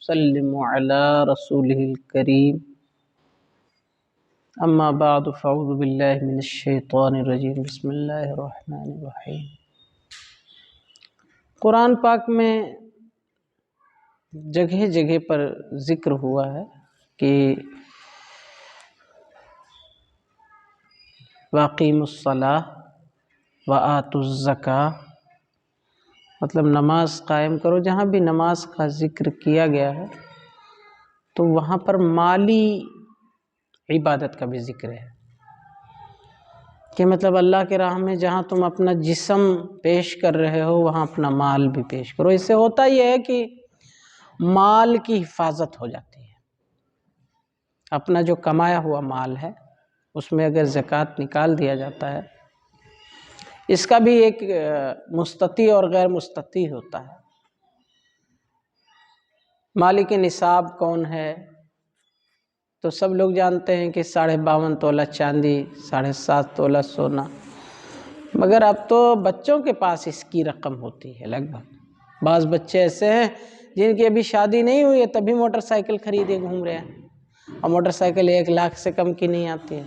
وسلموا على رسوله الكريم اما بعد فاعوذ باللہ من الشیطان الرجیم بسم اللہ الرحمن الرحیم۔ قرآن پاک میں جگہ جگہ پر ذکر ہوا ہے کہ وَأَقِیمُوا الصَّلَاةَ وَآتُوا الزَّکَاةَ، مطلب نماز قائم کرو۔ جہاں بھی نماز کا ذکر کیا گیا ہے تو وہاں پر مالی عبادت کا بھی ذکر ہے کہ مطلب اللہ کے راہ میں جہاں تم اپنا جسم پیش کر رہے ہو وہاں اپنا مال بھی پیش کرو۔ اس سے ہوتا یہ ہے کہ مال کی حفاظت ہو جاتی ہے۔ اپنا جو کمایا ہوا مال ہے اس میں اگر زکوٰۃ نکال دیا جاتا ہے، اس کا بھی ایک مستطیع اور غیر مستطیع ہوتا ہے۔ مالک نصاب کون ہے تو سب لوگ جانتے ہیں کہ 52.5 تولہ چاندی، 7.5 تولہ سونا، مگر اب تو بچوں کے پاس اس کی رقم ہوتی ہے۔ لگ بھگ بعض بچے ایسے ہیں جن کی ابھی شادی نہیں ہوئی ہے تبھی موٹر سائیکل خریدے گھوم رہے ہیں، اور موٹر سائیکل 1 لاکھ سے کم کی نہیں آتی ہے۔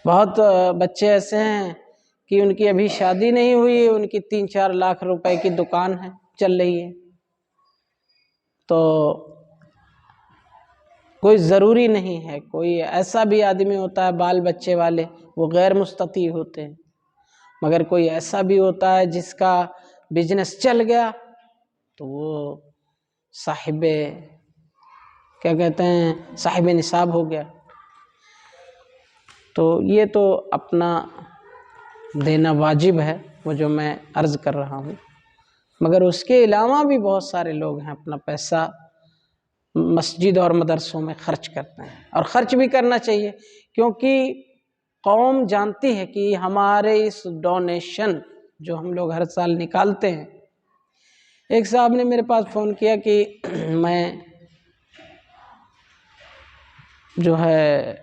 بہت بچے ایسے ہیں کہ ان کی ابھی شادی نہیں ہوئی، ان کی 3-4 لاکھ روپے کی دکان ہے، چل رہی ہے۔ تو کوئی ضروری نہیں ہے، کوئی ایسا بھی آدمی ہوتا ہے بال بچے والے، وہ غیر مستطیع ہوتے ہیں، مگر کوئی ایسا بھی ہوتا ہے جس کا بزنس چل گیا تو وہ صاحب کیا کہتے ہیں صاحب نصاب ہو گیا۔ تو یہ تو اپنا دینا واجب ہے، وہ جو میں عرض کر رہا ہوں، مگر اس کے علاوہ بھی بہت سارے لوگ ہیں اپنا پیسہ مسجد اور مدرسوں میں خرچ کرتے ہیں، اور خرچ بھی کرنا چاہیے، کیونکہ قوم جانتی ہے کہ ہمارے اس ڈونیشن جو ہم لوگ ہر سال نکالتے ہیں۔ ایک صاحب نے میرے پاس فون کیا کہ میں جو ہے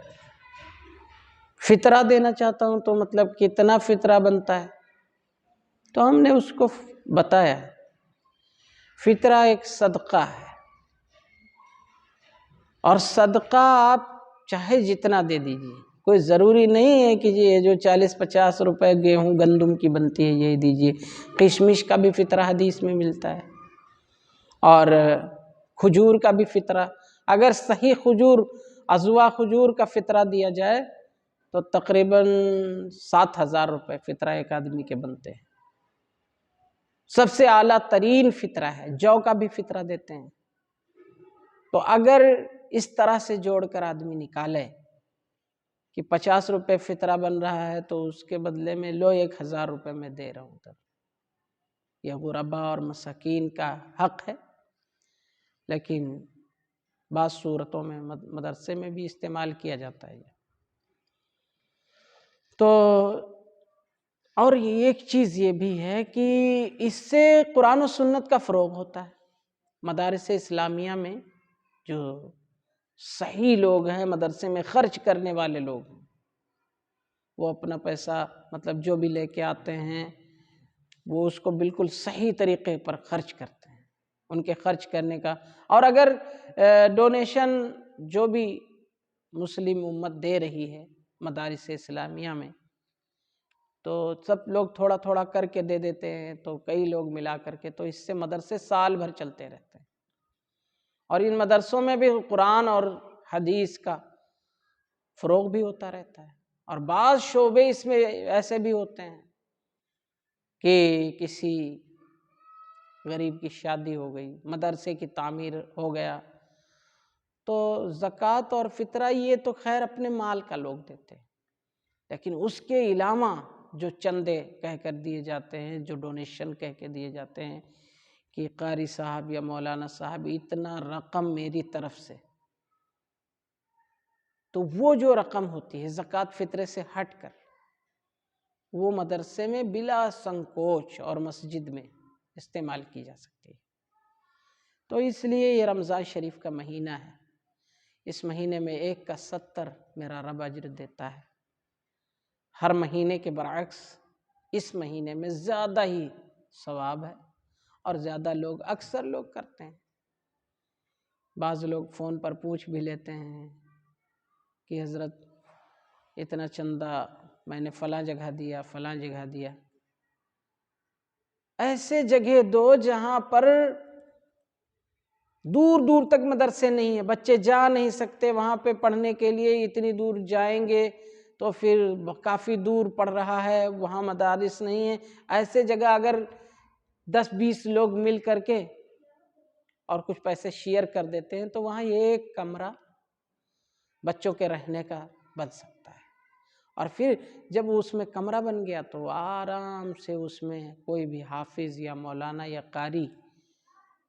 فطرہ دینا چاہتا ہوں، تو مطلب کتنا فطرہ بنتا ہے؟ تو ہم نے اس کو بتایا فطرہ ایک صدقہ ہے، اور صدقہ آپ چاہے جتنا دے دیجیے، کوئی ضروری نہیں ہے کہ یہ جو 40-50 روپے گیہوں گندم کی بنتی ہے یہی دیجیے۔ کشمش کا بھی فطرہ حدیث میں ملتا ہے، اور کھجور کا بھی فطرہ۔ اگر صحیح کھجور عضوہ کھجور کا فطرہ دیا جائے تو تقریباً 7,000 روپے فطرہ ایک آدمی کے بنتے ہیں۔ سب سے اعلیٰ ترین فطرہ ہے۔ جو کا بھی فطرہ دیتے ہیں۔ تو اگر اس طرح سے جوڑ کر آدمی نکالے کہ 50 روپے فطرہ بن رہا ہے تو اس کے بدلے میں لو 1,000 روپے میں دے رہا ہوں، تب یہ غرباء اور مساکین کا حق ہے، لیکن بعض صورتوں میں مدرسے میں بھی استعمال کیا جاتا ہے۔ تو اور ایک چیز یہ بھی ہے کہ اس سے قرآن و سنت کا فروغ ہوتا ہے۔ مدارس اسلامیہ میں جو صحیح لوگ ہیں، مدرسے میں خرچ کرنے والے لوگ ہیں، وہ اپنا پیسہ مطلب جو بھی لے کے آتے ہیں وہ اس کو بالکل صحیح طریقے پر خرچ کرتے ہیں۔ ان کے خرچ کرنے کا، اور اگر ڈونیشن جو بھی مسلم امت دے رہی ہے مدارس اسلامیہ میں، تو سب لوگ تھوڑا تھوڑا کر کے دے دیتے ہیں، تو کئی لوگ ملا کر کے، تو اس سے مدرسے سال بھر چلتے رہتے ہیں، اور ان مدرسوں میں بھی قرآن اور حدیث کا فروغ بھی ہوتا رہتا ہے۔ اور بعض شعبے اس میں ایسے بھی ہوتے ہیں کہ کسی غریب کی شادی ہو گئی، مدرسے کی تعمیر ہو گیا، تو زکوٰۃ اور فطرہ یہ تو خیر اپنے مال کا لوگ دیتے ہیں، لیکن اس کے علاوہ جو چندے کہہ کر دیے جاتے ہیں، جو ڈونیشن کہہ کے دیے جاتے ہیں کہ قاری صاحب یا مولانا صاحب اتنا رقم میری طرف سے، تو وہ جو رقم ہوتی ہے زکوٰۃ فطرے سے ہٹ کر وہ مدرسے میں بلا سنکوچ اور مسجد میں استعمال کی جا سکتی ہے۔ تو اس لیے یہ رمضان شریف کا مہینہ ہے، اس مہینے میں 1 کا 70 میرا رب اجر دیتا ہے۔ ہر مہینے کے برعکس اس مہینے میں زیادہ ہی ثواب ہے، اور زیادہ لوگ اکثر لوگ کرتے ہیں۔ بعض لوگ فون پر پوچھ بھی لیتے ہیں کہ حضرت اتنا چندہ میں نے فلاں جگہ دیا، فلاں جگہ دیا۔ ایسے جگہ دو جہاں پر دور دور تک مدرسے نہیں ہیں، بچے جا نہیں سکتے وہاں پہ پڑھنے کے لیے، اتنی دور جائیں گے تو پھر کافی دور پڑ رہا ہے، وہاں مدارس نہیں ہیں۔ ایسے جگہ اگر 10-20 لوگ مل کر کے اور کچھ پیسے شیئر کر دیتے ہیں تو وہاں ایک کمرہ بچوں کے رہنے کا بن سکتا ہے، اور پھر جب اس میں کمرہ بن گیا تو آرام سے اس میں کوئی بھی حافظ یا مولانا یا قاری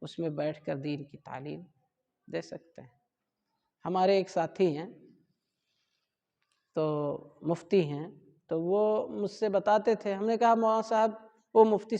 اس میں بیٹھ کر دین کی تعلیم دے سکتے ہیں۔ ہمارے ایک ساتھی ہیں تو مفتی ہیں، تو وہ مجھ سے بتاتے تھے، ہم نے کہا مولانا صاحب وہ مفتی